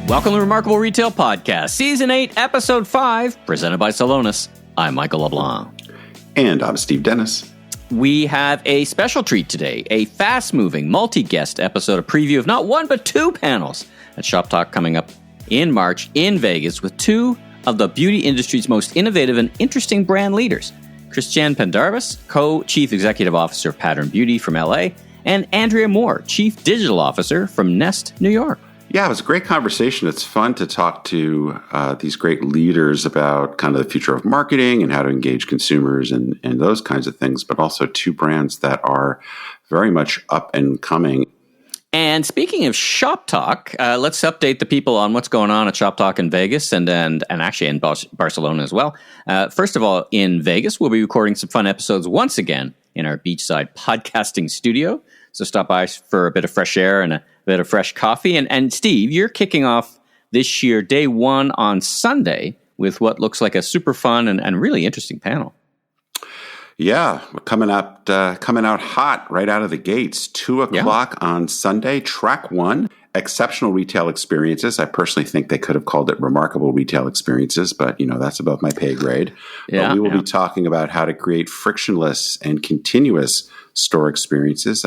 Welcome to the Remarkable Retail Podcast, Season 8, Episode 5, presented by Salonis. I'm Michael LeBlanc. And I'm Steve Dennis. We have a special treat today, a fast-moving, multi-guest episode, a preview of not one but two panels at Shoptalk coming up in March in Vegas with two of the beauty industry's most innovative and interesting brand leaders. Christiane Pendarvis, Co-Chief Executive Officer of Pattern Beauty from LA, and Andrea Moore, Chief Digital Officer from Nest, New York. Yeah, it was a great conversation. It's fun to talk to these great leaders about kind of the future of marketing and how to engage consumers and those kinds of things, but also two brands that are very much up and coming. And speaking of Shoptalk, let's update the people on what's going on at Shoptalk in Vegas and actually in Barcelona as well. First of all, in Vegas, we'll be recording some fun episodes once again in our beachside podcasting studio. So stop by for a bit of fresh air and a bit of fresh coffee. And Steve, you're kicking off this year, day one on Sunday, with what looks like a super fun and really interesting panel. Yeah, coming out hot right out of the gates. 2:00 on Sunday, track one, exceptional retail experiences. I personally think they could have called it remarkable retail experiences, but that's above my pay grade. But we will be talking about how to create frictionless and continuous store experiences.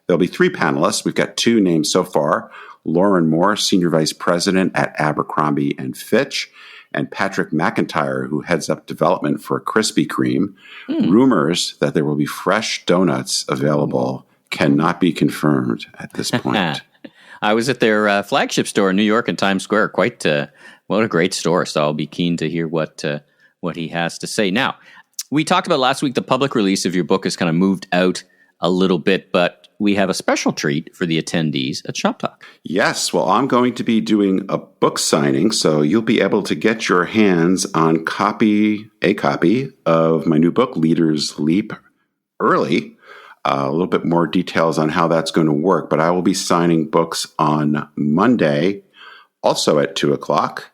There'll be three panelists. We've got two names so far: Lauren Moore, Senior Vice President at Abercrombie & Fitch, and Patrick McIntyre, who heads up development for Krispy Kreme. Rumors that there will be fresh donuts available cannot be confirmed at this point. I was at their flagship store in New York in Times Square. What a great store. So I'll be keen to hear what he has to say. Now, we talked about last week, the public release of your book has kind of moved out a little bit, but we have a special treat for the attendees at Shoptalk. Yes, well, I'm going to be doing a book signing, so you'll be able to get your hands on a copy of my new book, Leaders Leap, early. A little bit more details on how that's going to work, but I will be signing books on Monday, also at 2:00.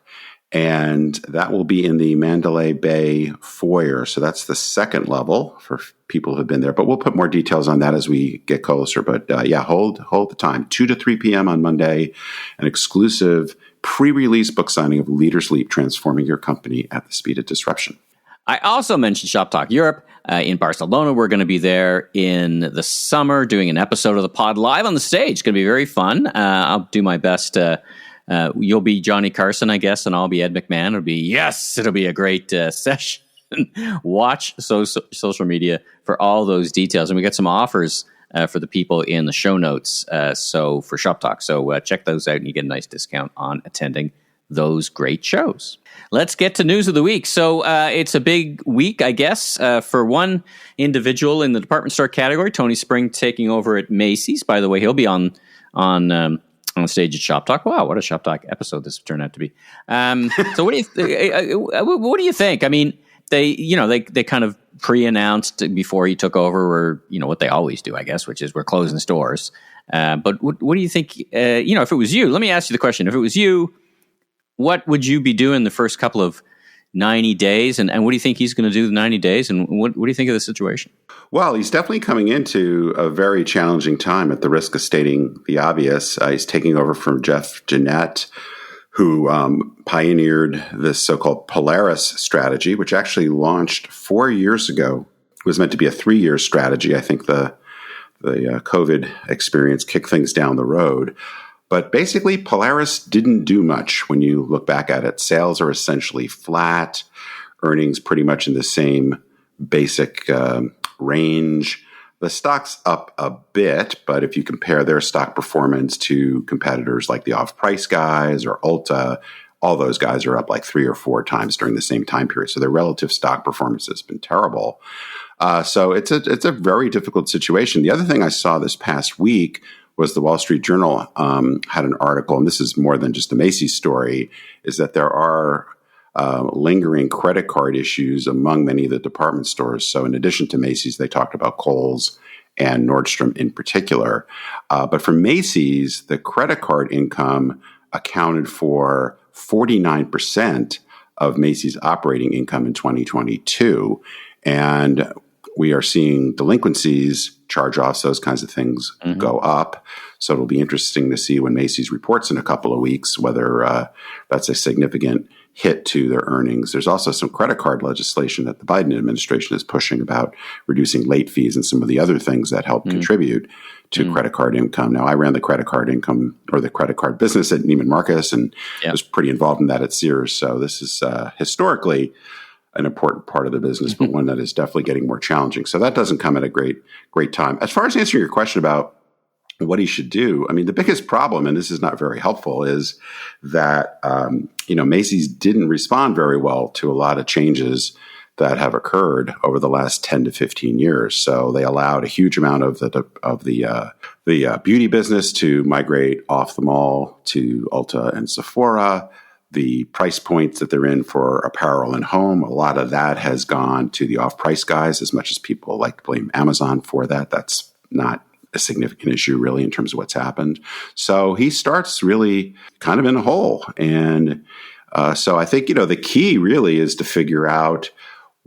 And that will be in the Mandalay Bay foyer. So that's the second level for people who have been there. But we'll put more details on that as we get closer. But hold the time. 2 to 3 p.m. on Monday, an exclusive pre-release book signing of Leaders Leap, Transforming Your Company at the Speed of Disruption. I also mentioned Shoptalk Europe in Barcelona. We're going to be there in the summer doing an episode of the pod live on the stage. It's going to be very fun. I'll do my best. You'll be Johnny Carson, I guess, and I'll be Ed McMahon. It'll be a great session. Watch social media for all those details. And we got some offers for the people in the show notes so for Shoptalk. So check those out and you get a nice discount on attending those great shows. Let's get to news of the week. So it's a big week, I guess, for one individual in the department store category, Tony Spring taking over at Macy's. By the way, he'll be on stage at Shoptalk. Wow, what a Shoptalk episode this turned out to be. So what do you think? I mean, they kind of pre-announced before he took over, or what they always do, I guess, which is we're closing stores. But what do you think? If it was you, let me ask you the question: if it was you, what would you be doing the first couple of 90 days? And what do you think he's going to do the 90 days? And what do you think of the situation? Well, he's definitely coming into a very challenging time, at the risk of stating the obvious. He's taking over from Jeff Jeanette, who pioneered this so-called Polaris strategy, which actually launched 4 years ago. It was meant to be a 3-year strategy. I think the COVID experience kicked things down the road. But basically, Polaris didn't do much when you look back at it. Sales are essentially flat, earnings pretty much in the same basic range. The stock's up a bit, but if you compare their stock performance to competitors like the off-price guys or Ulta, all those guys are up like 3 or 4 times during the same time period. So their relative stock performance has been terrible. So it's a very difficult situation. The other thing I saw this past week was the Wall Street Journal had an article, and this is more than just a Macy's story, is that there are lingering credit card issues among many of the department stores. So in addition to Macy's, they talked about Kohl's and Nordstrom in particular. But for Macy's, the credit card income accounted for 49% of Macy's operating income in 2022. And we are seeing delinquencies, charge-offs, those kinds of things go up. So it'll be interesting to see when Macy's reports in a couple of weeks whether that's a significant hit to their earnings. There's also some credit card legislation that the Biden administration is pushing about reducing late fees and some of the other things that help contribute to credit card income. Now, I ran the credit card income or the credit card business at Neiman Marcus and was pretty involved in that at Sears. So this is historically an important part of the business, but one that is definitely getting more challenging. So that doesn't come at a great time. As far as answering your question about what he should do, I mean, the biggest problem, and this is not very helpful, is that Macy's didn't respond very well to a lot of changes that have occurred over the last 10 to 15 years. So they allowed a huge amount of the beauty business to migrate off the mall to Ulta and Sephora. The price points that they're in for apparel and home, a lot of that has gone to the off-price guys. As much as people like to blame Amazon for that, that's not a significant issue really in terms of what's happened. So he starts really kind of in a hole. And so I think, the key really is to figure out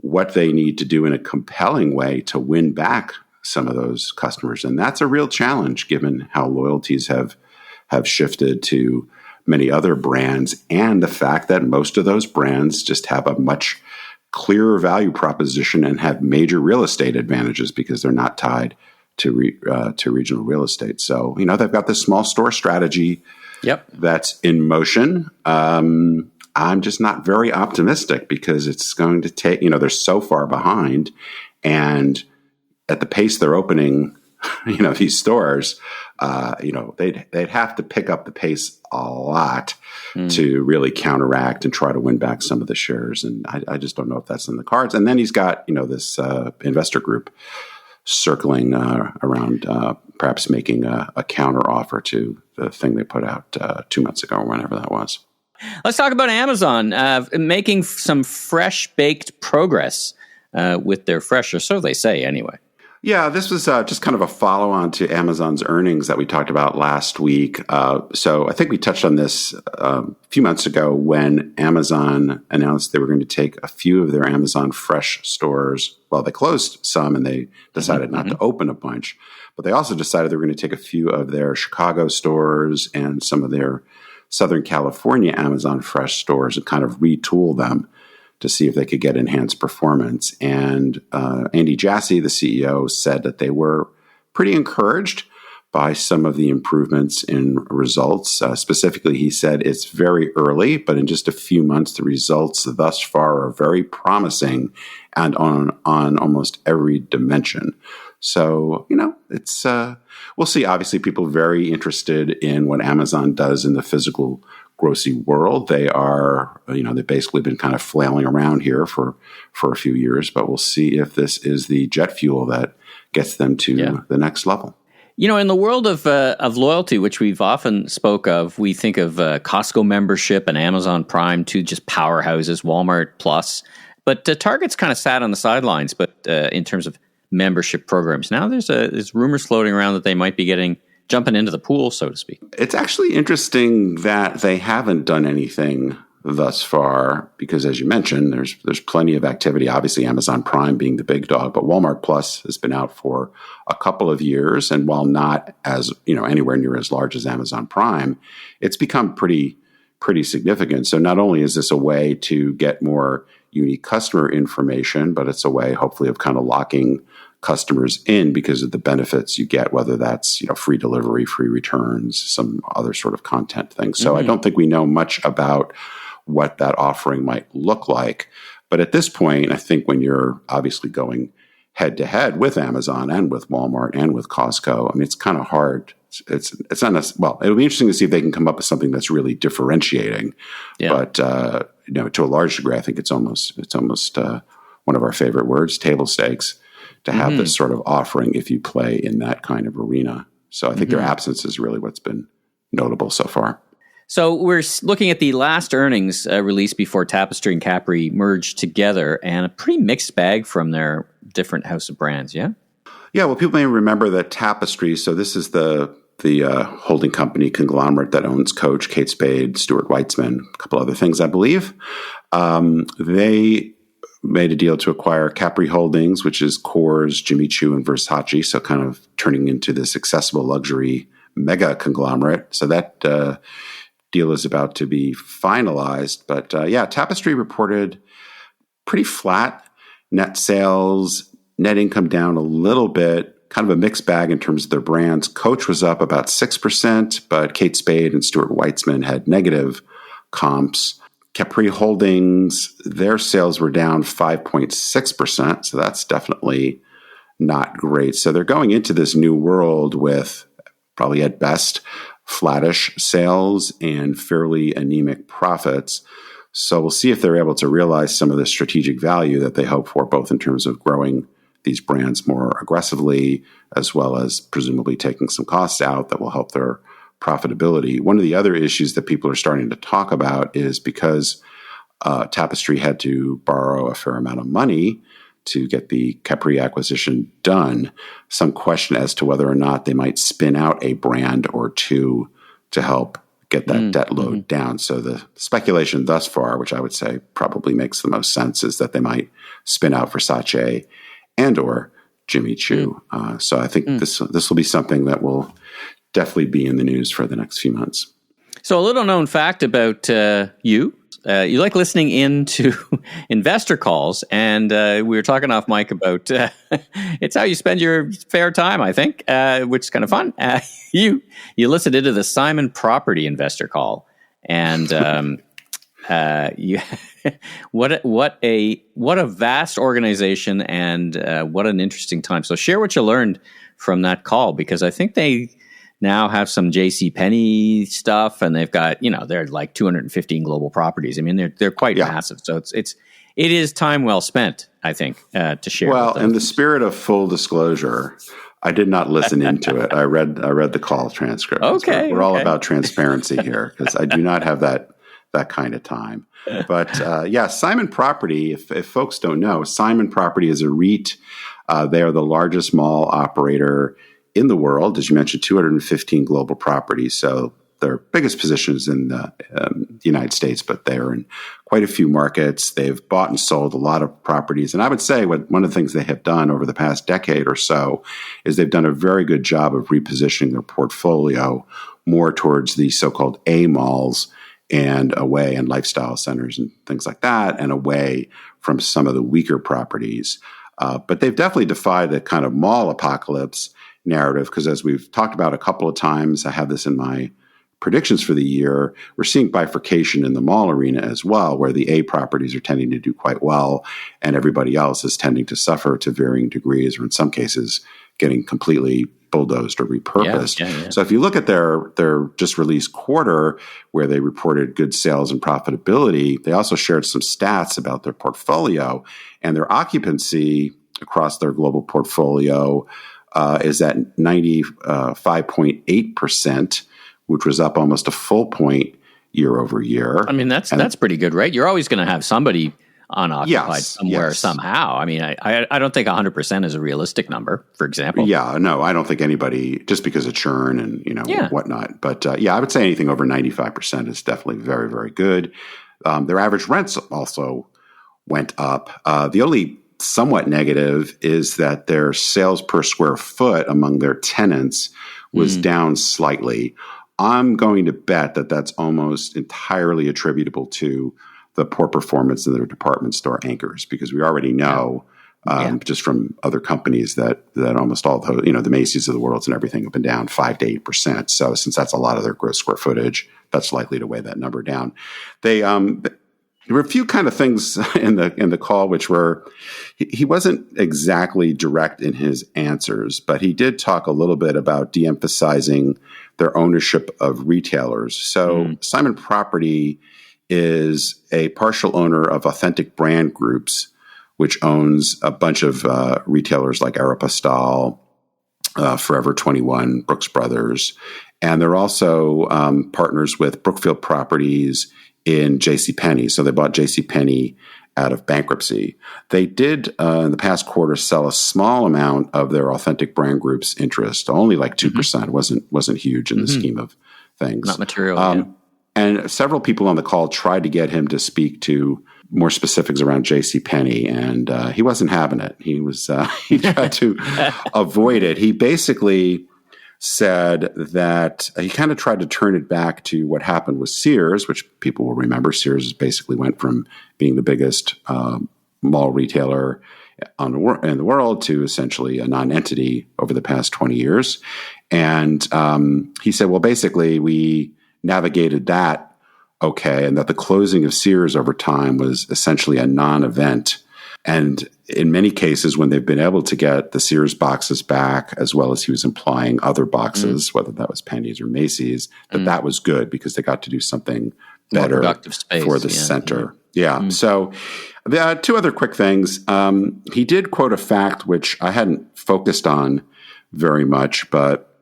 what they need to do in a compelling way to win back some of those customers. And that's a real challenge given how loyalties have shifted to many other brands, and the fact that most of those brands just have a much clearer value proposition and have major real estate advantages because they're not tied to regional real estate. So, they've got this small store strategy that's in motion. I'm just not very optimistic because it's going to take, they're so far behind, and at the pace they're opening, these stores, they'd have to pick up the pace a lot to really counteract and try to win back some of the shares. And I just don't know if that's in the cards. And then he's got, this investor group circling around perhaps making a counter offer to the thing they put out 2 months ago or whenever that was. Let's talk about Amazon making some fresh-baked progress with their fresh, or so they say anyway. Yeah, this was just kind of a follow-on to Amazon's earnings that we talked about last week. So I think we touched on this a few months ago when Amazon announced they were going to take a few of their Amazon Fresh stores. Well, they closed some and they decided not to open a bunch. But they also decided they were going to take a few of their Chicago stores and some of their Southern California Amazon Fresh stores and kind of retool them to see if they could get enhanced performance. And Andy Jassy, the CEO, said that they were pretty encouraged by some of the improvements in results. Specifically, he said it's very early, but in just a few months, the results thus far are very promising and on almost every dimension. So, it's we'll see. Obviously, people are very interested in what Amazon does in the physical grocery world. They are, they've basically been kind of flailing around here for a few years, but we'll see if this is the jet fuel that gets them to the next level. In the world of loyalty, which we've often spoke of, we think of Costco membership and Amazon Prime, two just powerhouses, Walmart Plus. But Target's kind of sat on the sidelines, but in terms of membership programs. Now there's rumors floating around that they might be jumping into the pool, so to speak. It's actually interesting that they haven't done anything thus far because, as you mentioned, there's plenty of activity. Obviously, Amazon Prime being the big dog, but Walmart Plus has been out for a couple of years, and while not as anywhere near as large as Amazon Prime, it's become pretty significant. So not only is this a way to get more unique customer information, but it's a way, hopefully, of kind of locking customers in because of the benefits you get, whether that's free delivery, free returns, some other sort of content thing. So I don't think we know much about what that offering might look like. But at this point, I think when you're obviously going head to head with Amazon and with Walmart and with Costco, I mean, it's kind of hard. It's not well. It'll be interesting to see if they can come up with something that's really differentiating. Yeah. But to a large degree, I think it's almost one of our favorite words, table stakes, to have this sort of offering if you play in that kind of arena. So I think their absence is really what's been notable so far. So we're looking at the last earnings release before Tapestry and Capri merged together, and a pretty mixed bag from their different house of brands, yeah? Yeah, well, people may remember that Tapestry, so this is the holding company conglomerate that owns Coach, Kate Spade, Stuart Weitzman, a couple other things, I believe. They made a deal to acquire Capri Holdings, which is Kors, Jimmy Choo, and Versace. So kind of turning into this accessible luxury mega conglomerate. So that deal is about to be finalized. But Tapestry reported pretty flat net sales, net income down a little bit, kind of a mixed bag in terms of their brands. Coach was up about 6%, but Kate Spade and Stuart Weitzman had negative comps. Capri Holdings, their sales were down 5.6%, so that's definitely not great. So they're going into this new world with probably at best flattish sales and fairly anemic profits. So we'll see if they're able to realize some of the strategic value that they hope for, both in terms of growing these brands more aggressively, as well as presumably taking some costs out that will help their profitability. One of the other issues that people are starting to talk about is because Tapestry had to borrow a fair amount of money to get the Capri acquisition done, some question as to whether or not they might spin out a brand or two to help get that debt load down. So the speculation thus far, which I would say probably makes the most sense, is that they might spin out Versace and or Jimmy Choo. So I think this will be something that will definitely be in the news for the next few months. So a little known fact about you. You like listening into investor calls, and we were talking off mic about it's how you spend your spare time, I think, which is kind of fun. You listened into the Simon Property investor call, and you what a vast organization, and what an interesting time. So share what you learned from that call, because I think they now have some JCPenney stuff, and they've got, they're like 215 global properties. I mean, they're quite massive. So it is time well spent, I think, to share. Well, in the spirit of full disclosure, I did not listen into it. I read the call transcript. Okay, we're all about transparency here, because I do not have that kind of time. But Simon Property, if folks don't know, Simon Property is a REIT. They are the largest mall operator in the world, as you mentioned, 215 global properties. So their biggest position is in the United States, but they're in quite a few markets. They've bought and sold a lot of properties. And I would say one of the things they have done over the past decade or so is they've done a very good job of repositioning their portfolio more towards the so-called A malls and away, and lifestyle centers and things like that, and away from some of the weaker properties. But they've definitely defied the kind of mall apocalypse narrative, because as we've talked about a couple of times, I have this in my predictions for the year, we're seeing bifurcation in the mall arena as well, where the A properties are tending to do quite well, and everybody else is tending to suffer to varying degrees, or in some cases getting completely bulldozed or repurposed. Yeah. So if you look at their just released quarter, where they reported good sales and profitability, they also shared some stats about their portfolio, and their occupancy across their global portfolio is at 95.8%, which was up almost a full point year over year. I mean, that's pretty good, right? You're always going to have somebody unoccupied somewhere somehow. I mean, I don't think 100% is a realistic number, for example. Yeah, no, I don't think anybody, just because of churn and whatnot. But I would say anything over 95% is definitely very, very good. Their average rents also went up. The only somewhat negative is that their sales per square foot among their tenants was down slightly. I'm going to bet that that's almost entirely attributable to the poor performance in their department store anchors, because we already know just from other companies that almost all the Macy's of the world and everything have been down 5 to 8%. So since that's a lot of their gross square footage, that's likely to weigh that number down. There were a few kind of things in the call which were, he wasn't exactly direct in his answers, but he did talk a little bit about de-emphasizing their ownership of retailers. So Simon Property is a partial owner of Authentic Brand Groups, which owns a bunch of retailers like Aeropostale, Forever 21, Brooks Brothers, and they're also partners with Brookfield Properties in JCPenney. So they bought JCPenney out of bankruptcy. They did, in the past quarter, sell a small amount of their Authentic Brand Group's interest, only like 2%. It wasn't huge in the scheme of things. Not material. And several people on the call tried to get him to speak to more specifics around JCPenney, and he wasn't having it. He tried to avoid it. He basically said that he kind of tried to turn it back to what happened with Sears, which people will remember. Sears basically went from being the biggest mall retailer in the world to essentially a non-entity over the past 20 years. And he said, well, basically, we navigated that okay, and that the closing of Sears over time was essentially a non-event. And in many cases, when they've been able to get the Sears boxes back, as well as he was implying other boxes, whether that was Penny's or Macy's, that was good because they got to do something better for the center. Yeah. So there are two other quick things. He did quote a fact, which I hadn't focused on very much, but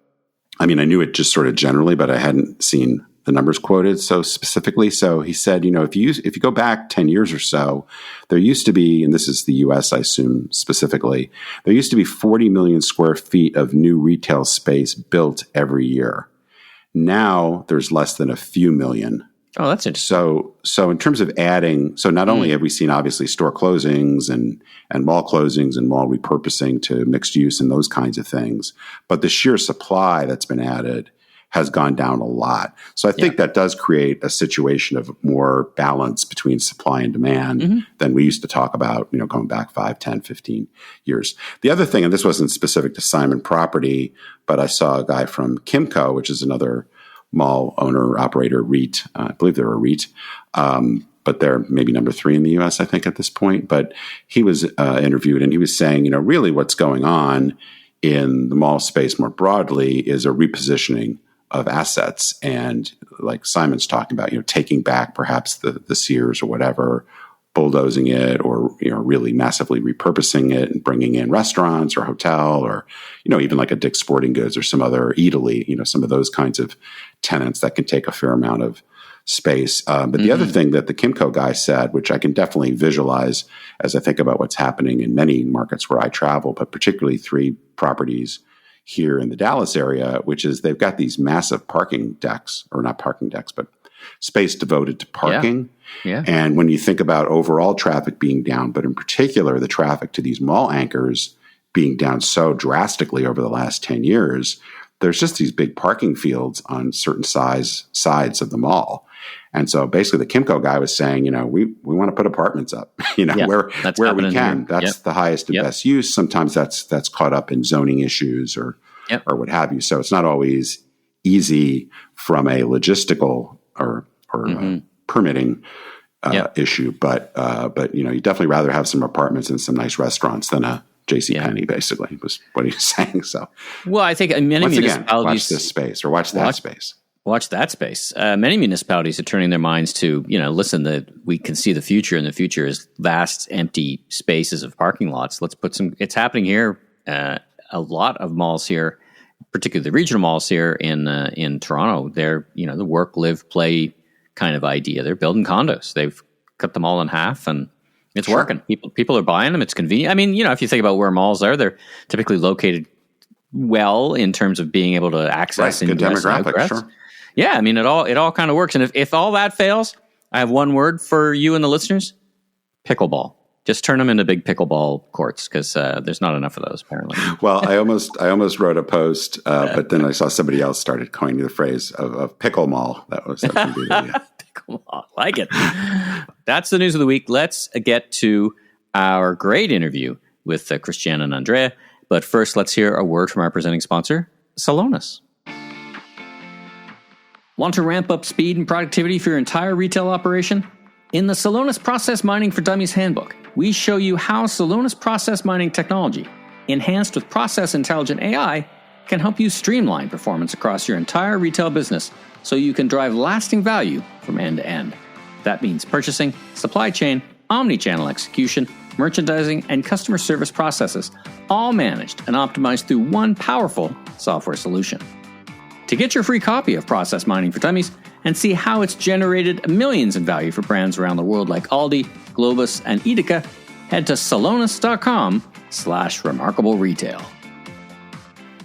I mean, I knew it just sort of generally, but I hadn't seen the numbers quoted so specifically. So he said, if you go back 10 years or so, there used to be, and this is the US, I assume specifically, there used to be 40 million square feet of new retail space built every year. Now there's less than a few million. Oh, that's interesting. So in terms of adding, so not only have we seen obviously store closings and mall closings and mall repurposing to mixed use and those kinds of things, but the sheer supply that's been added has gone down a lot. So I think that does create a situation of more balance between supply and demand than we used to talk about, going back 5, 10, 15 years. The other thing, and this wasn't specific to Simon Property, but I saw a guy from Kimco, which is another mall owner, operator, REIT. I believe they're a REIT, but they're maybe number 3 in the U.S., I think, at this point. But he was interviewed, and he was saying, really what's going on in the mall space more broadly is a repositioning of assets. And like Simon's talking about, taking back perhaps the Sears or whatever, bulldozing it, or, really massively repurposing it and bringing in restaurants or hotel, or, even like a Dick's Sporting Goods or some other Eataly, some of those kinds of tenants that can take a fair amount of space. But the other thing that the Kimco guy said, which I can definitely visualize as I think about what's happening in many markets where I travel, but particularly 3 properties here in the Dallas area, which is they've got these massive parking decks, or not parking decks, but space devoted to parking. Yeah. And when you think about overall traffic being down, but in particular the traffic to these mall anchors being down so drastically over the last 10 years, there's just these big parking fields on certain sides of the mall. And so basically the Kimco guy was saying, we want to put apartments up, where we can. That's the highest and best use. Sometimes that's caught up in zoning issues or what have you. So it's not always easy from a logistical or permitting issue, but you definitely rather have some apartments and some nice restaurants than a JCPenney, basically, was what he was saying. So, well, I think many municipalities watch this space or watch that space. Watch that space. Many municipalities are turning their minds to, listen, we can see the future, and the future is vast, empty spaces of parking lots. Let's put it's happening here. A lot of malls here, particularly the regional malls here in Toronto, they're, the work, live, play kind of idea. They're building condos. They've cut them all in half, and it's working. People are buying them. It's convenient. I mean, if you think about where malls are, they're typically located well in terms of being able to access good demographic. Sure. Yeah, I mean, it all kind of works. And if all that fails, I have one word for you and the listeners: pickleball. Just turn them into big pickleball courts, because there's not enough of those, apparently. Well, I almost wrote a post, but then I saw somebody else started coining the phrase of pickle mall. That was pickle mall. Like it. That's the news of the week. Let's get to our great interview with Christiane and Andrea. But first, let's hear a word from our presenting sponsor, Celonis. Want to ramp up speed and productivity for your entire retail operation? In the Celonis Process Mining for Dummies Handbook, we show you how Celonis process mining technology, enhanced with process intelligent AI, can help you streamline performance across your entire retail business so you can drive lasting value from end to end. That means purchasing, supply chain, omni-channel execution, merchandising, and customer service processes, all managed and optimized through one powerful software solution. To get your free copy of Process Mining for Dummies and see how it's generated millions in value for brands around the world like Aldi, Globus, and Edeka, head to celonis.com/remarkable retail.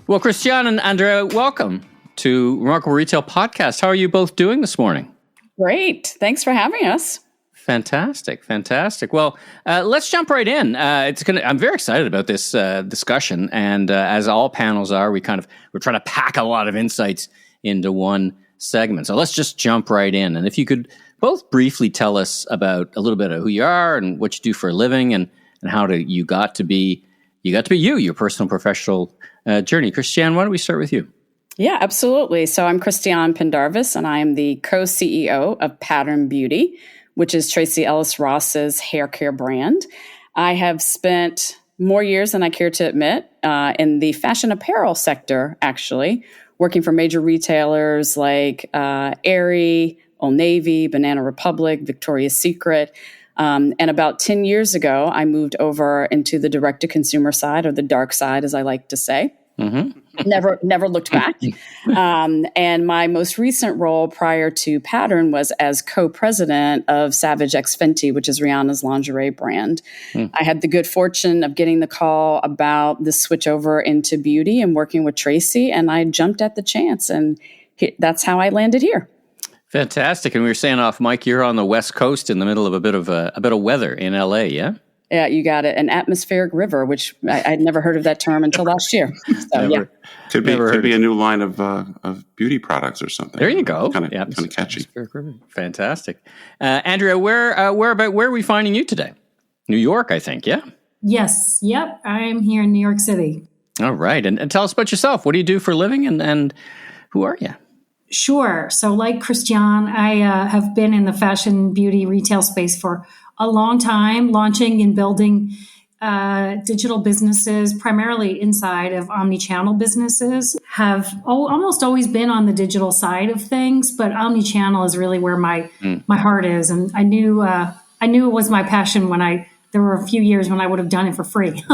Well, Christiane and Andrea, welcome to Remarkable Retail Podcast. How are you both doing this morning? Great. Thanks for having us. Fantastic. Well, let's jump right in. I'm very excited about this discussion, and as all panels are, we're trying to pack a lot of insights into one segment. So let's just jump right in. And if you could both briefly tell us about a little bit of who you are and what you do for a living, and how you got to be your personal professional journey. Christiane, why don't we start with you? Yeah, absolutely. So I'm Christiane Pendarvis, and I am the co-CEO of Pattern Beauty, which is Tracee Ellis Ross's hair care brand. I have spent more years than I care to admit in the fashion apparel sector, actually, working for major retailers like Aerie, Old Navy, Banana Republic, Victoria's Secret. And about 10 years ago, I moved over into the direct-to-consumer side, or the dark side, as I like to say. Mm-hmm. Never looked back. And my most recent role prior to Pattern was as co-president of Savage X Fenty, which is Rihanna's lingerie brand. I had the good fortune of getting the call about the switch over into beauty and working with Tracee, and I jumped at the chance, and that's how I landed here. Fantastic. And we were saying off mic, you're on the West Coast in the middle of a bit of weather in LA, yeah? Yeah, you got it. An atmospheric river, which I'd never heard of that term until last year. So, yeah. Could be a new line of beauty products or something. There you go. Kind of catchy. Fantastic. Andrea, where are we finding you today? New York, I think, yeah? Yes. Yep. I'm here in New York City. All right. And tell us about yourself. What do you do for a living, and who are you? Sure. So like Christiane, I have been in the fashion beauty retail space for a long time, launching and building digital businesses, primarily inside of omni-channel businesses. Have almost always been on the digital side of things, but omni-channel is really where my heart is. And I knew it was my passion when there were a few years when I would have done it for free.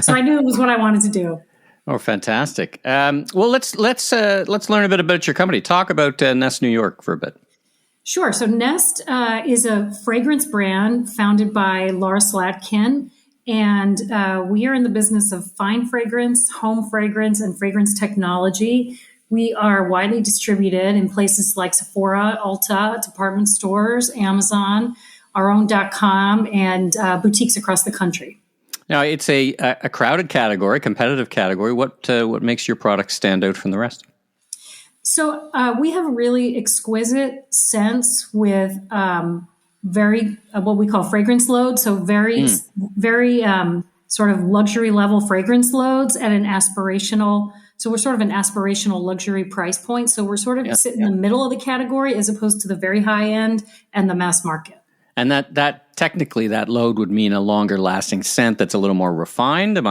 So I knew it was what I wanted to do. Oh, fantastic! Well, let's learn a bit about your company. Talk about Nest New York for a bit. Sure. So Nest is a fragrance brand founded by Laura Slatkin, and we are in the business of fine fragrance, home fragrance, and fragrance technology. We are widely distributed in places like Sephora, Ulta, department stores, Amazon, our own .com, and boutiques across the country. Now, it's a crowded category, competitive category. What makes your product stand out from the rest? So we have a really exquisite scents with very what we call fragrance loads. So very sort of luxury level fragrance loads at an aspirational. So we're sort of an aspirational luxury price point. So we're sort of sitting in the middle of the category as opposed to the very high end and the mass market. And that technically that load would mean a longer lasting scent that's a little more refined. Am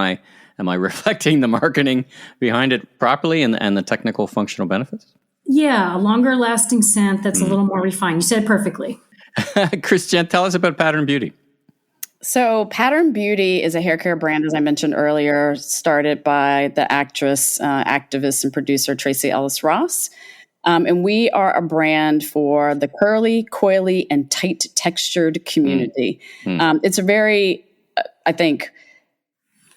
I reflecting the marketing behind it properly and the technical functional benefits? Yeah, a longer lasting scent that's a little more refined. You said it perfectly. Christiane, tell us about Pattern Beauty. So Pattern Beauty is a hair care brand, as I mentioned earlier, started by the actress, activist, and producer Tracee Ellis Ross. And we are a brand for the curly, coily, and tight textured community. It's a very, I think,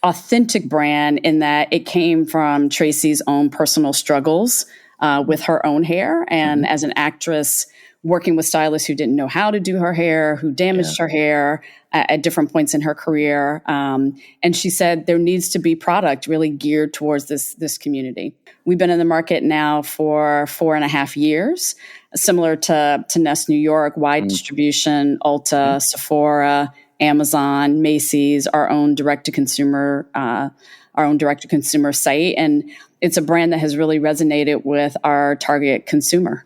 authentic brand in that it came from Tracee's own personal struggles with her own hair. And as an actress, working with stylists who didn't know how to do her hair, who damaged her hair at different points in her career. And she said there needs to be product really geared towards this community. We've been in the market now for 4.5 years, similar to Nest New York, wide distribution, Ulta, Sephora, Amazon, Macy's, our own direct-to-consumer site. And it's a brand that has really resonated with our target consumer.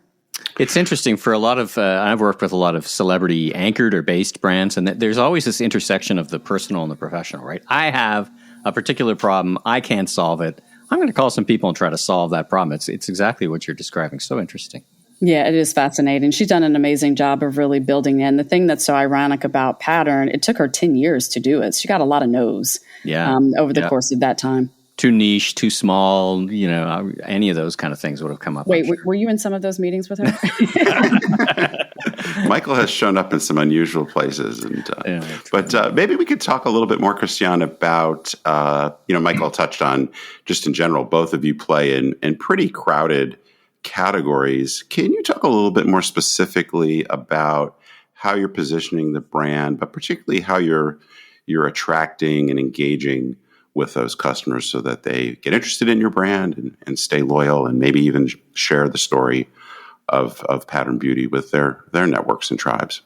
It's interesting for a lot of, I've worked with a lot of celebrity anchored or based brands, and there's always this intersection of the personal and the professional, right? I have a particular problem. I can't solve it. I'm going to call some people and try to solve that problem. It's exactly what you're describing. So interesting. Yeah, it is fascinating. She's done an amazing job of really building it. And the thing that's so ironic about Pattern, it took her 10 years to do it. She got a lot of no's over the course of that time. Too niche, too small, any of those kind of things would have come up. Wait, were you in some of those meetings with her? Michael has shown up in some unusual places, but maybe we could talk a little bit more, Christiane, about Michael touched on just in general. Both of you play in pretty crowded categories. Can you talk a little bit more specifically about how you're positioning the brand, but particularly how you're attracting and engaging with those customers so that they get interested in your brand and stay loyal, and maybe even share the story of Pattern Beauty with their networks and tribes?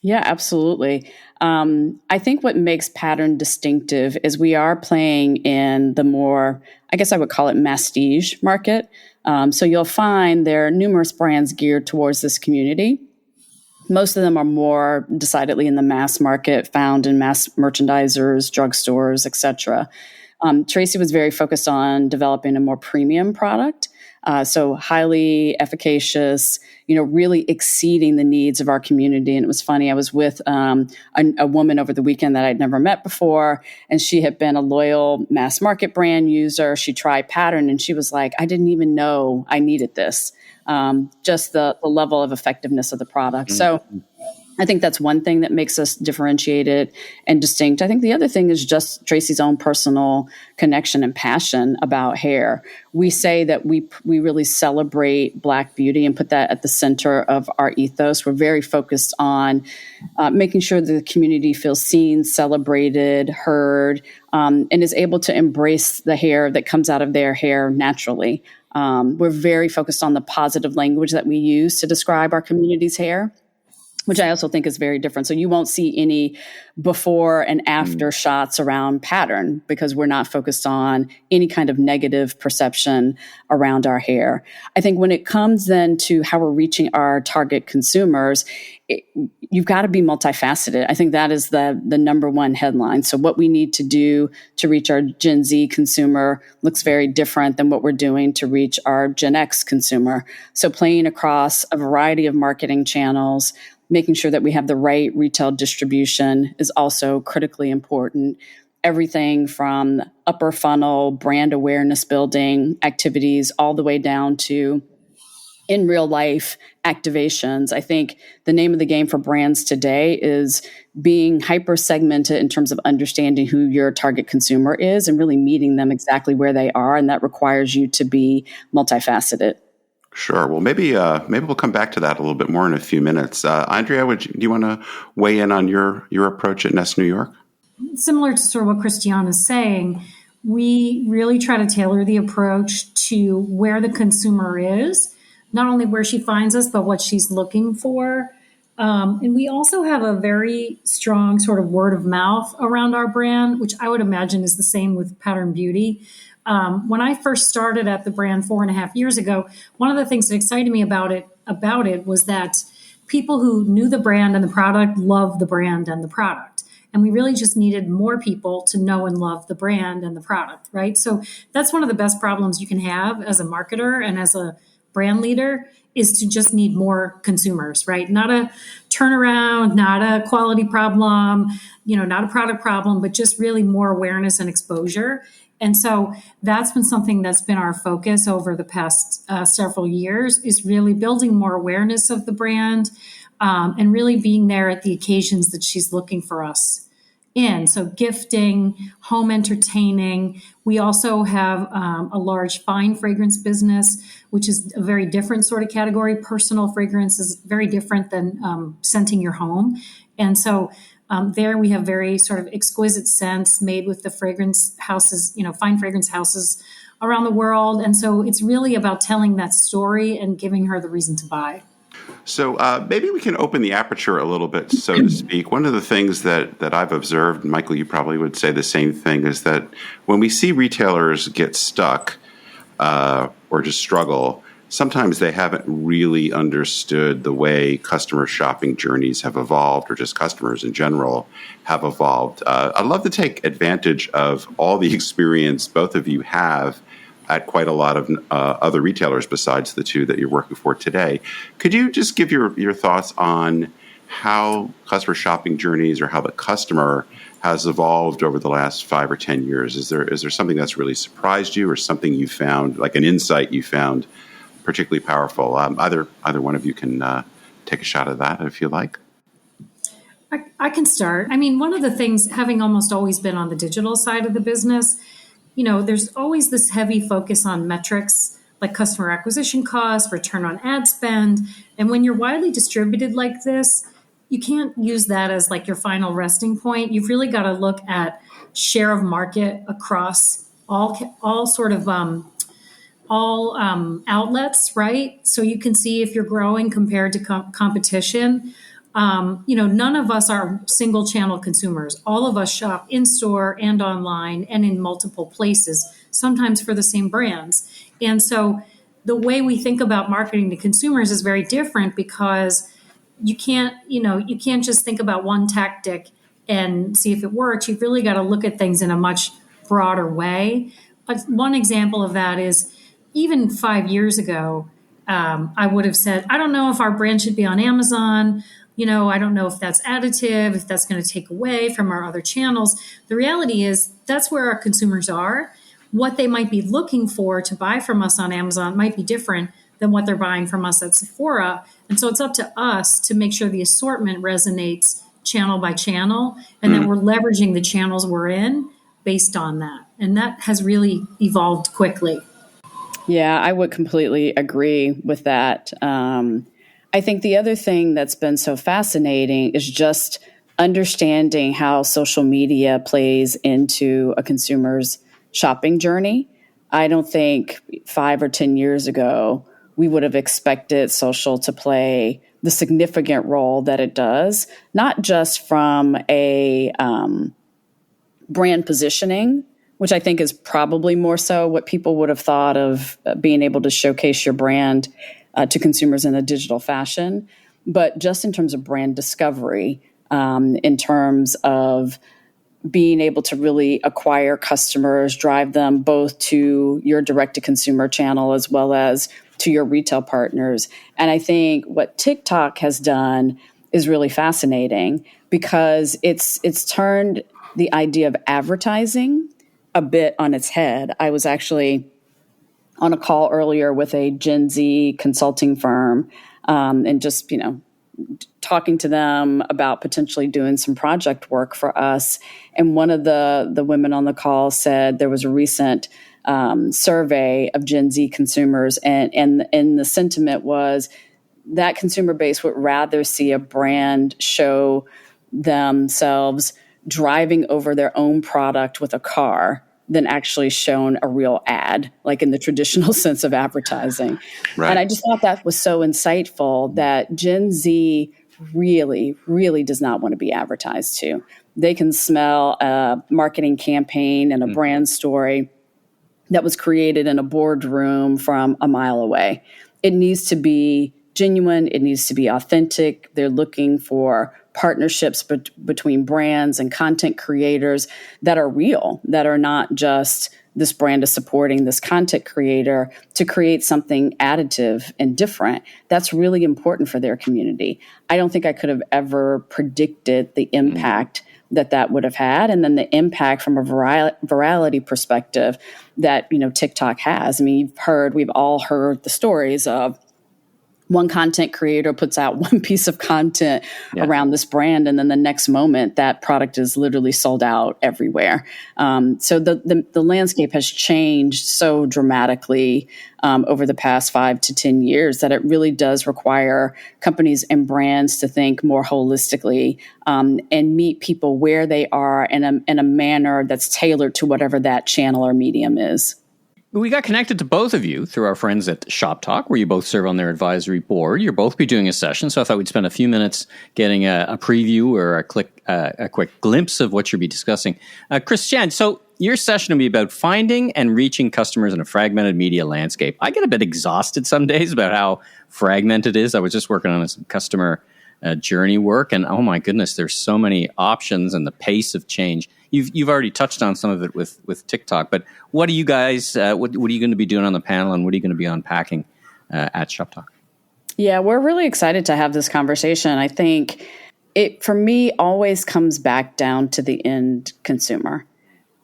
Yeah, absolutely. I think what makes Pattern distinctive is we are playing in the more, I guess I would call it masstige market. So you'll find there are numerous brands geared towards this community. Most of them are more decidedly in the mass market, found in mass merchandisers, drugstores, etc. Tracy was very focused on developing a more premium product. So highly efficacious, really exceeding the needs of our community. And it was funny, I was with a woman over the weekend that I'd never met before, and she had been a loyal mass market brand user. She tried Pattern, and she was like, I didn't even know I needed this. Just the level of effectiveness of the product. So I think that's one thing that makes us differentiated and distinct. I think the other thing is just Tracy's own personal connection and passion about hair. We say that we really celebrate Black beauty and put that at the center of our ethos. We're very focused on making sure that the community feels seen, celebrated, heard, and is able to embrace the hair that comes out of their hair naturally. We're very focused on the positive language that we use to describe our community's hair, which I also think is very different. So you won't see any before and after shots around Pattern because we're not focused on any kind of negative perception around our hair. I think when it comes then to how we're reaching our target consumers, you've got to be multifaceted. I think that is the number one headline. So what we need to do to reach our Gen Z consumer looks very different than what we're doing to reach our Gen X consumer. So playing across a variety of marketing channels, making sure that we have the right retail distribution is also critically important. Everything from upper funnel brand awareness building activities all the way down to in real life activations. I think the name of the game for brands today is being hyper segmented in terms of understanding who your target consumer is and really meeting them exactly where they are. And that requires you to be multifaceted. Sure. Well, maybe we'll come back to that a little bit more in a few minutes. Andrea, do you want to weigh in on your approach at Nest New York? Similar to sort of what Christiane is saying, we really try to tailor the approach to where the consumer is, not only where she finds us, but what she's looking for. And we also have a very strong sort of word of mouth around our brand, which I would imagine is the same with Pattern Beauty. When I first started at the brand 4.5 years ago, one of the things that excited me about it was that people who knew the brand and the product loved the brand and the product. And we really just needed more people to know and love the brand and the product, right? So that's one of the best problems you can have as a marketer and as a brand leader is to just need more consumers, right? Not a turnaround, not a quality problem, not a product problem, but just really more awareness and exposure. And so that's been something that's been our focus over the past several years is really building more awareness of the brand and really being there at the occasions that she's looking for us in. So gifting, home entertaining. We also have a large fine fragrance business, which is a very different sort of category. Personal fragrance is very different than scenting your home. And so there we have very sort of exquisite scents made with the fragrance houses, fine fragrance houses around the world. And so it's really about telling that story and giving her the reason to buy. So maybe we can open the aperture a little bit, so to speak. One of the things that I've observed, and Michael, you probably would say the same thing, is that when we see retailers get stuck or just struggle, sometimes they haven't really understood the way customer shopping journeys have evolved, or just customers in general have evolved. I'd love to take advantage of all the experience both of you have at quite a lot of other retailers besides the two that you're working for today. Could you just give your thoughts on how customer shopping journeys or how the customer has evolved over the last 5 or 10 years? Is there something that's really surprised you, or something you found, like an insight you found particularly powerful? Either one of you can take a shot at that if you like. I can start. I mean, one of the things, having almost always been on the digital side of the business, there's always this heavy focus on metrics like customer acquisition costs, return on ad spend. And when you're widely distributed like this, you can't use that as like your final resting point. You've really got to look at share of market across all sort of outlets, right? So you can see if you're growing compared to competition. None of us are single channel consumers. All of us shop in store and online and in multiple places, sometimes for the same brands. And so the way we think about marketing to consumers is very different, because you can't just think about one tactic and see if it works. You've really got to look at things in a much broader way. But one example of that is, even 5 years ago, I would have said, I don't know if our brand should be on Amazon. I don't know if that's additive, if that's going to take away from our other channels. The reality is that's where our consumers are. What they might be looking for to buy from us on Amazon might be different than what they're buying from us at Sephora. And so it's up to us to make sure the assortment resonates channel by channel, and that we're leveraging the channels we're in based on that. And that has really evolved quickly. Yeah, I would completely agree with that. I think the other thing that's been so fascinating is just understanding how social media plays into a consumer's shopping journey. I don't think 5 or 10 years ago, we would have expected social to play the significant role that it does, not just from a brand positioning, which I think is probably more so what people would have thought of being able to showcase your brand to consumers in a digital fashion, but just in terms of brand discovery, in terms of being able to really acquire customers, drive them both to your direct-to-consumer channel as well as to your retail partners. And I think what TikTok has done is really fascinating, because it's turned the idea of advertising a bit on its head. I was actually on a call earlier with a Gen Z consulting firm, and just, talking to them about potentially doing some project work for us. And one of the women on the call said there was a recent survey of Gen Z consumers, and the sentiment was that consumer base would rather see a brand show themselves driving over their own product with a car than actually shown a real ad, like in the traditional sense of advertising. Right. And I just thought that was so insightful, that Gen Z really, really does not want to be advertised to. They can smell a marketing campaign and a brand story that was created in a boardroom from a mile away. It needs to be genuine. It needs to be authentic. They're looking for partnerships between brands and content creators that are real, that are not just this brand is supporting this content creator to create something additive and different. That's really important for their community. I don't think I could have ever predicted the impact that would have had, and then the impact from a virality perspective that TikTok has. I mean, we've all heard the stories of one content creator puts out one piece of content around this brand, and then the next moment that product is literally sold out everywhere. So the landscape has changed so dramatically over the past 5 to 10 years that it really does require companies and brands to think more holistically and meet people where they are in a manner that's tailored to whatever that channel or medium is. We got connected to both of you through our friends at Shoptalk, where you both serve on their advisory board. You'll both be doing a session, so I thought we'd spend a few minutes getting a preview or a quick glimpse of what you'll be discussing. Christiane, so your session will be about finding and reaching customers in a fragmented media landscape. I get a bit exhausted some days about how fragmented it is. I was just working on some customer journey work, and oh my goodness, there's so many options and the pace of change. You've already touched on some of it with TikTok, but what are you guys? What are you going to be doing on the panel, and what are you going to be unpacking at Shoptalk? Yeah, we're really excited to have this conversation. I think it, for me, always comes back down to the end consumer.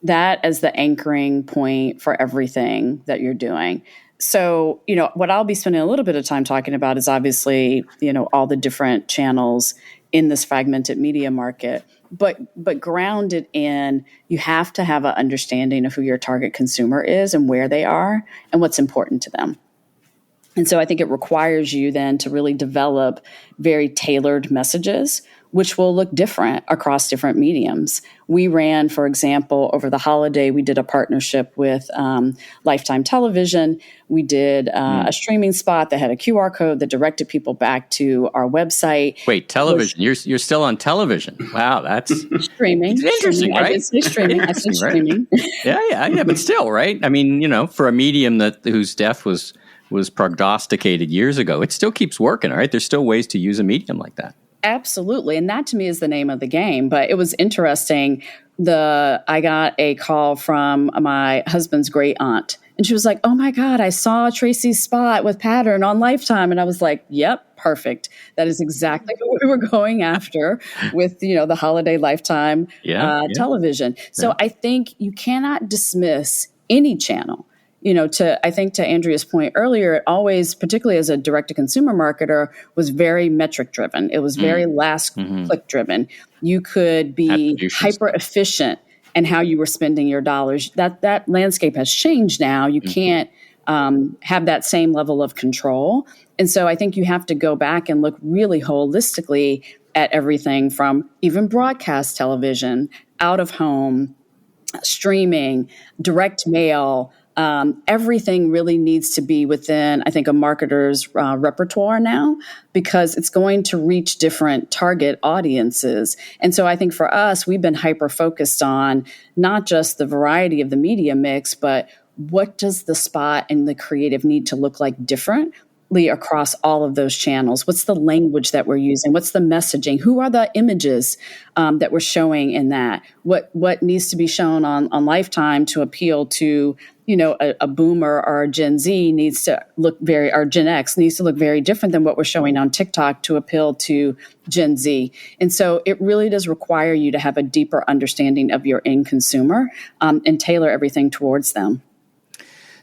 That as the anchoring point for everything that you're doing. So, what I'll be spending a little bit of time talking about is obviously, all the different channels in this fragmented media market, but grounded in, you have to have an understanding of who your target consumer is and where they are and what's important to them. And so I think it requires you then to really develop very tailored messages, which will look different across different mediums. We ran, for example, over the holiday, we did a partnership with Lifetime Television. We did a streaming spot that had a QR code that directed people back to our website. Wait, television? You're still on television? Wow, that's streaming. Interesting, right? I did say streaming. I said streaming. Right? Yeah, but still, right? I mean, for a medium whose death was prognosticated years ago, it still keeps working, right? There's still ways to use a medium like that. Absolutely. And that to me is the name of the game. But it was interesting. I got a call from my husband's great aunt. And she was like, oh my God, I saw Tracy's spot with Pattern on Lifetime. And I was like, yep, perfect. That is exactly what we were going after with, the holiday Lifetime television. So I think you cannot dismiss any channel. I think to Andrea's point earlier, it always, particularly as a direct-to-consumer marketer, was very metric-driven. It was very last-click driven. You could be hyper-efficient in how you were spending your dollars. That landscape has changed now. You can't have that same level of control. And so I think you have to go back and look really holistically at everything from even broadcast television, out-of-home, streaming, direct mail. Everything really needs to be within, I think, a marketer's repertoire now, because it's going to reach different target audiences. And so I think for us, we've been hyper-focused on not just the variety of the media mix, but what does the spot and the creative need to look like differently across all of those channels? What's the language that we're using? What's the messaging? Who are the images that we're showing in that? What needs to be shown on Lifetime to appeal to a boomer or a Gen Z needs to look or Gen X needs to look very different than what we're showing on TikTok to appeal to Gen Z. And so it really does require you to have a deeper understanding of your end consumer and tailor everything towards them.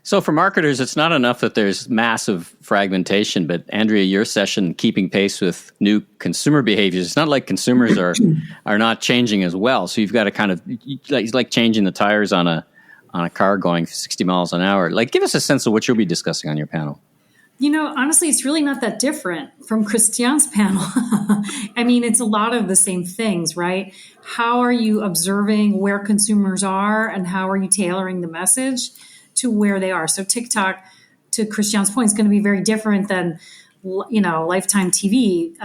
So for marketers, it's not enough that there's massive fragmentation, but Andrea, your session, keeping pace with new consumer behaviors, it's not like consumers are not changing as well. So you've got to kind of, like changing the tires on a car going 60 miles an hour. Like, give us a sense of what you'll be discussing on your panel. Honestly, it's really not that different from Christiane's panel. I mean, it's a lot of the same things, right? How are you observing where consumers are and how are you tailoring the message to where they are? So TikTok, to Christiane's point, is going to be very different than, Lifetime TV.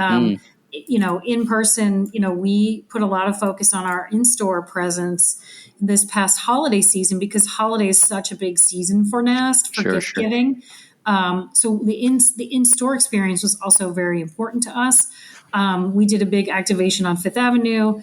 In person, we put a lot of focus on our in-store presence this past holiday season, because holiday is such a big season for Nest, for gift giving. So the in-store experience was also very important to us. We did a big activation on Fifth Avenue.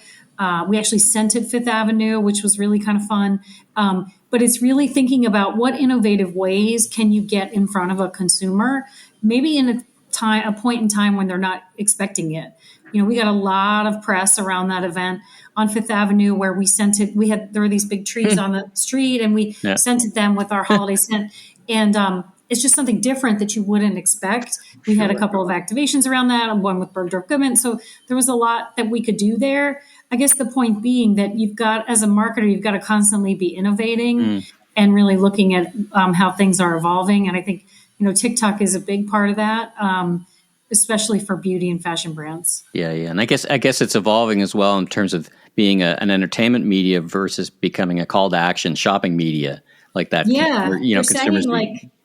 We actually scented Fifth Avenue, which was really kind of fun. But it's really thinking about what innovative ways can you get in front of a consumer, maybe in a point in time when they're not expecting it. We got a lot of press around that event on Fifth Avenue where we scented. There were these big trees on the street, and we scented them with our holiday scent. And it's just something different that you wouldn't expect. We had a couple of activations around that, one with Bergdorf Goodman. So there was a lot that we could do there. I guess the point being that as a marketer, you've got to constantly be innovating and really looking at how things are evolving. And I think, TikTok is a big part of that, especially for beauty and fashion brands. Yeah. And I guess it's evolving as well in terms of being an entertainment media versus becoming a call to action shopping media like that. Yeah. Where, consumers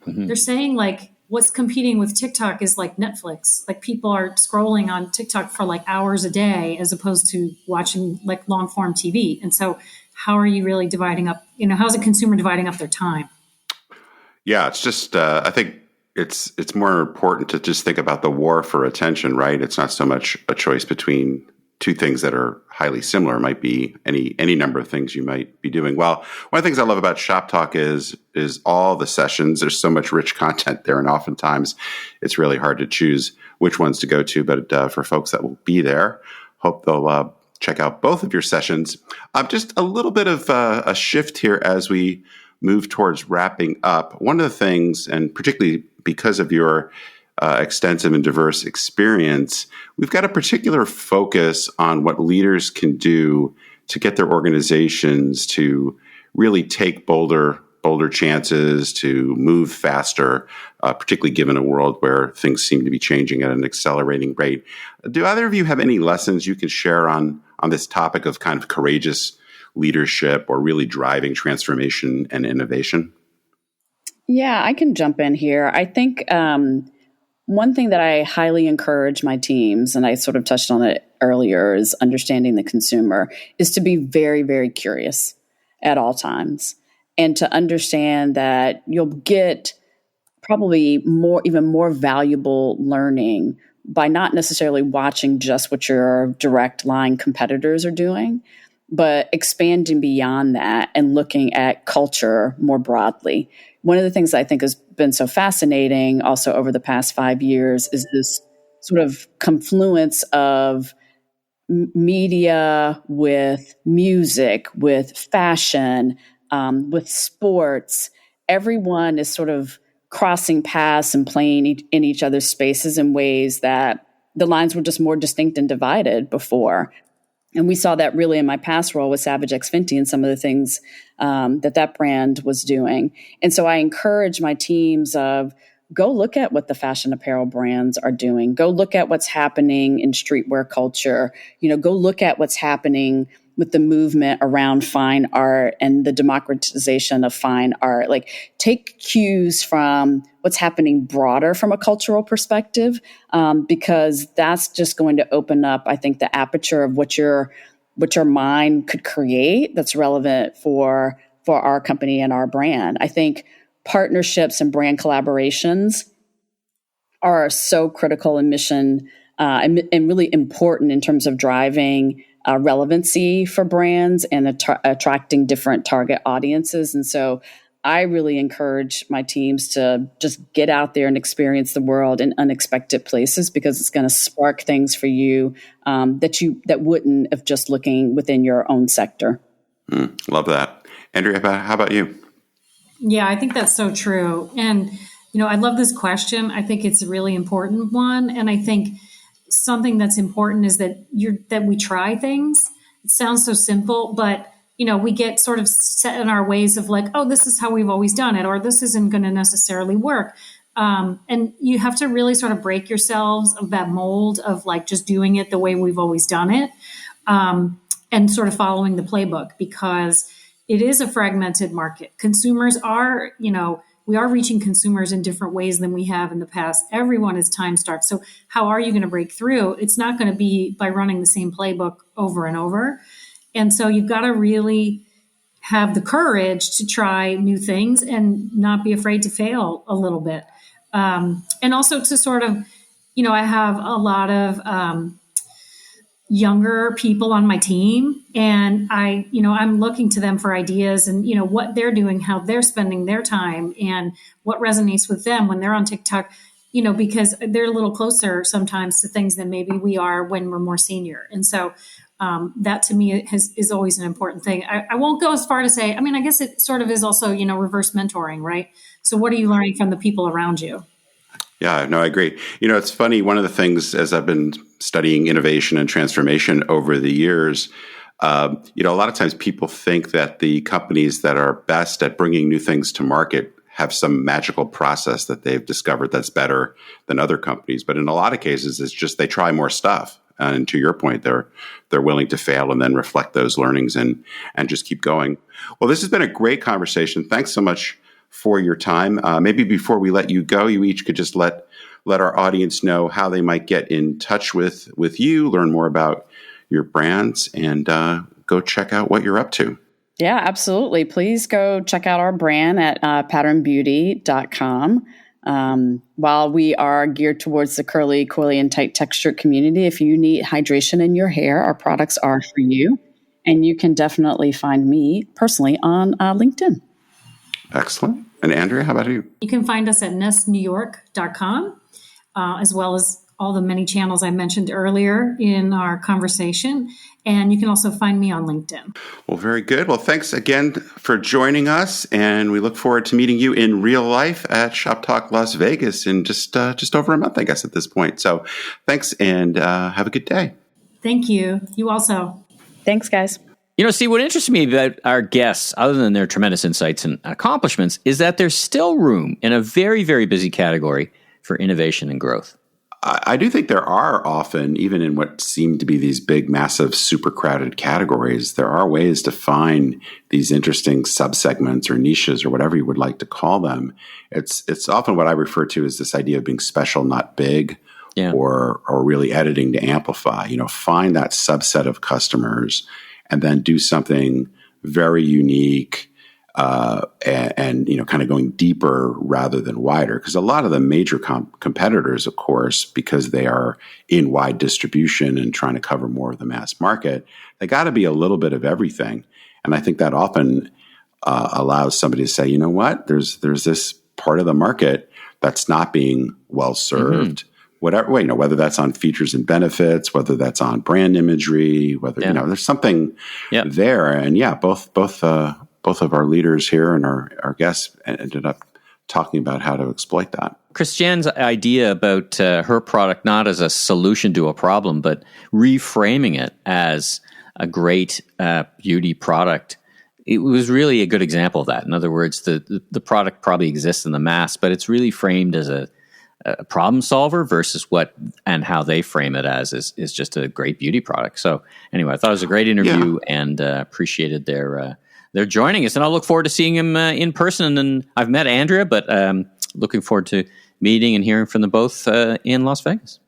they're saying what's competing with TikTok is like Netflix. Like people are scrolling on TikTok for like hours a day as opposed to watching like long form TV. And so how are you really dividing up, how's a consumer dividing up their time? Yeah, it's just, I think it's more important to just think about the war for attention, right? It's not so much a choice between two things that are highly similar. It might be any number of things you might be doing. Well, one of the things I love about Shoptalk is all the sessions. There's so much rich content there, and oftentimes it's really hard to choose which ones to go to. But for folks that will be there, hope they'll check out both of your sessions. Just a little bit of a shift here as we move towards wrapping up. One of the things, and particularly because of your extensive and diverse experience, we've got a particular focus on what leaders can do to get their organizations to really take bolder bolder chances, to move faster, particularly given a world where things seem to be changing at an accelerating rate. Do either of you have any lessons you can share on this topic of kind of courageous leadership or really driving transformation and innovation? Yeah, I can jump in here. I think one thing that I highly encourage my teams, and I sort of touched on it earlier, is understanding the consumer, is to be very, very curious at all times, and to understand that you'll get probably even more valuable learning by not necessarily watching just what your direct line competitors are doing, but expanding beyond that and looking at culture more broadly. One of the things I think has been so fascinating also over the past 5 years is this sort of confluence of media with music, with fashion, with sports. Everyone is sort of crossing paths and playing in each other's spaces in ways that the lines were just more distinct and divided before. And we saw that really in my past role with Savage X Fenty and some of the things that brand was doing. And so I encourage my teams of go look at what the fashion apparel brands are doing. Go look at what's happening in streetwear culture. Go look at what's happening with the movement around fine art and the democratization of fine art. Like, take cues from what's happening broader from a cultural perspective, because that's just going to open up, I think, the aperture of what your mind could create that's relevant for our company and our brand. I think partnerships and brand collaborations are so critical in mission and really important in terms of driving relevancy for brands and attracting different target audiences. And so I really encourage my teams to just get out there and experience the world in unexpected places, because it's going to spark things for you that wouldn't if just looking within your own sector. Love that. Andrea, how about you? Yeah, I think that's so true. And, I love this question. I think it's a really important one. And I think something that's important is that we try things. It sounds so simple, but we get sort of set in our ways of like, oh, this is how we've always done it, or this isn't going to necessarily work. And you have to really sort of break yourselves of that mold of like just doing it the way we've always done it, and sort of following the playbook, because it is a fragmented market. Consumers are, we are reaching consumers in different ways than we have in the past. Everyone is time starved. So how are you going to break through? It's not going to be by running the same playbook over and over. And so you've got to really have the courage to try new things and not be afraid to fail a little bit. And also to sort of, I have a lot of younger people on my team, and I'm looking to them for ideas and, what they're doing, how they're spending their time, and what resonates with them when they're on TikTok, because they're a little closer sometimes to things than maybe we are when we're more senior. And so that to me is always an important thing. I won't go as far to say, I guess it sort of is also, reverse mentoring, right? So what are you learning from the people around you? Yeah, no, I agree. It's funny. One of the things, as I've been studying innovation and transformation over the years, a lot of times people think that the companies that are best at bringing new things to market have some magical process that they've discovered that's better than other companies. But in a lot of cases, it's just they try more stuff. And to your point, they're willing to fail and then reflect those learnings and just keep going. Well, this has been a great conversation. Thanks so much for your time. Maybe before we let you go, you each could just let our audience know how they might get in touch with you, learn more about your brands, and go check out what you're up to. Yeah, absolutely. Please go check out our brand at patternbeauty.com. While we are geared towards the curly, coily, and tight textured community, if you need hydration in your hair, our products are for you. And you can definitely find me personally on LinkedIn. Excellent. And Andrea, how about you? You can find us at nestnewyork.com, as well as all the many channels I mentioned earlier in our conversation. And you can also find me on LinkedIn. Well, very good. Well, thanks again for joining us. And we look forward to meeting you in real life at Shoptalk Las Vegas in just over a month, I guess, at this point. So thanks, and have a good day. Thank you. You also. Thanks, guys. Steve, what interests me about our guests, other than their tremendous insights and accomplishments, is that there's still room in a very, very busy category for innovation and growth. I do think there are often, even in what seem to be these big, massive, super crowded categories, there are ways to find these interesting subsegments or niches or whatever you would like to call them. It's often what I refer to as this idea of being special, not big, or really editing to amplify. Find that subset of customers and then do something very unique and kind of going deeper rather than wider. Because a lot of the major competitors, of course, because they are in wide distribution and trying to cover more of the mass market, they got to be a little bit of everything. And I think that often allows somebody to say, you know what, there's this part of the market that's not being well served. Whether that's on features and benefits, whether that's on brand imagery, whether there's something there. And both of our leaders here and our guests ended up talking about how to exploit that. Christiane's idea about her product not as a solution to a problem, but reframing it as a great beauty product, it was really a good example of that. In other words, the product probably exists in the mass, but it's really framed as a problem solver versus what and how they frame it as is just a great beauty product. So anyway, I thought it was a great interview and appreciated their joining us. And I'll look forward to seeing him in person. And I've met Andrea, but looking forward to meeting and hearing from them both in Las Vegas.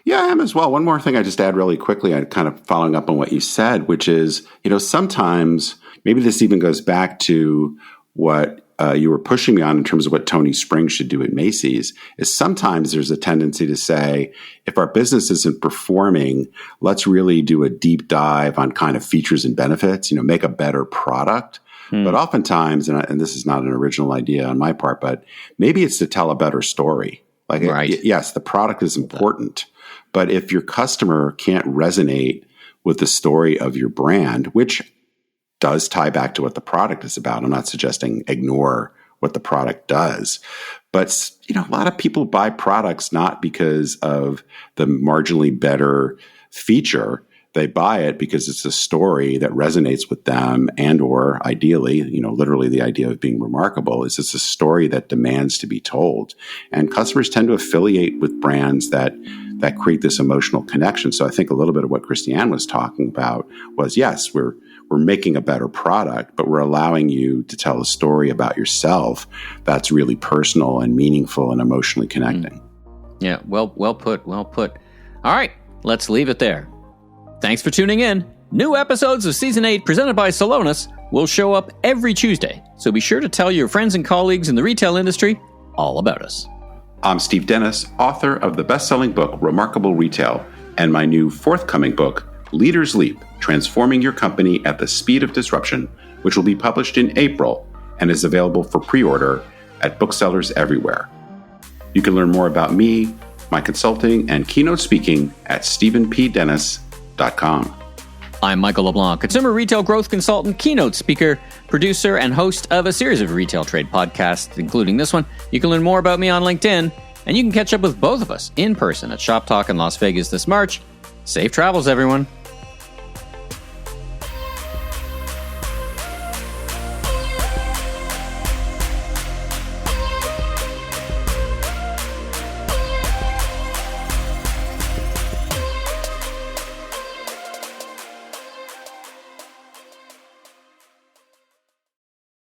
Yeah, I am as well. One more thing I just add really quickly, I kind of following up on what you said, which is, sometimes maybe this even goes back to what you were pushing me on in terms of what Tony Spring should do at Macy's, is sometimes there's a tendency to say, if our business isn't performing, let's really do a deep dive on kind of features and benefits, make a better product. But oftentimes, and this is not an original idea on my part, but maybe it's to tell a better story. Yes, the product is important, but if your customer can't resonate with the story of your brand, which does tie back to what the product is about. I'm not suggesting ignore what the product does, but a lot of people buy products not because of the marginally better feature. They buy it because it's a story that resonates with them, and or ideally, literally the idea of being remarkable is it's a story that demands to be told. And customers tend to affiliate with brands that create this emotional connection. So I think a little bit of what Christiane was talking about was, yes, we're making a better product, but we're allowing you to tell a story about yourself that's really personal and meaningful and emotionally connecting. Yeah, well put. All right, let's leave it there. Thanks for tuning in. New episodes of Season 8 presented by Celonis will show up every Tuesday, so be sure to tell your friends and colleagues in the retail industry all about us. I'm Steve Dennis, author of the best-selling book Remarkable Retail and my new forthcoming book, Leaders Leap, Transforming Your Company at the Speed of Disruption, which will be published in April and is available for pre-order at booksellers everywhere. You can learn more about me, my consulting, and keynote speaking at stephenpdennis.com. I'm Michael LeBlanc, consumer retail growth consultant, keynote speaker, producer, and host of a series of retail trade podcasts, including this one. You can learn more about me on LinkedIn, and you can catch up with both of us in person at Shoptalk in Las Vegas this March. Safe travels, everyone.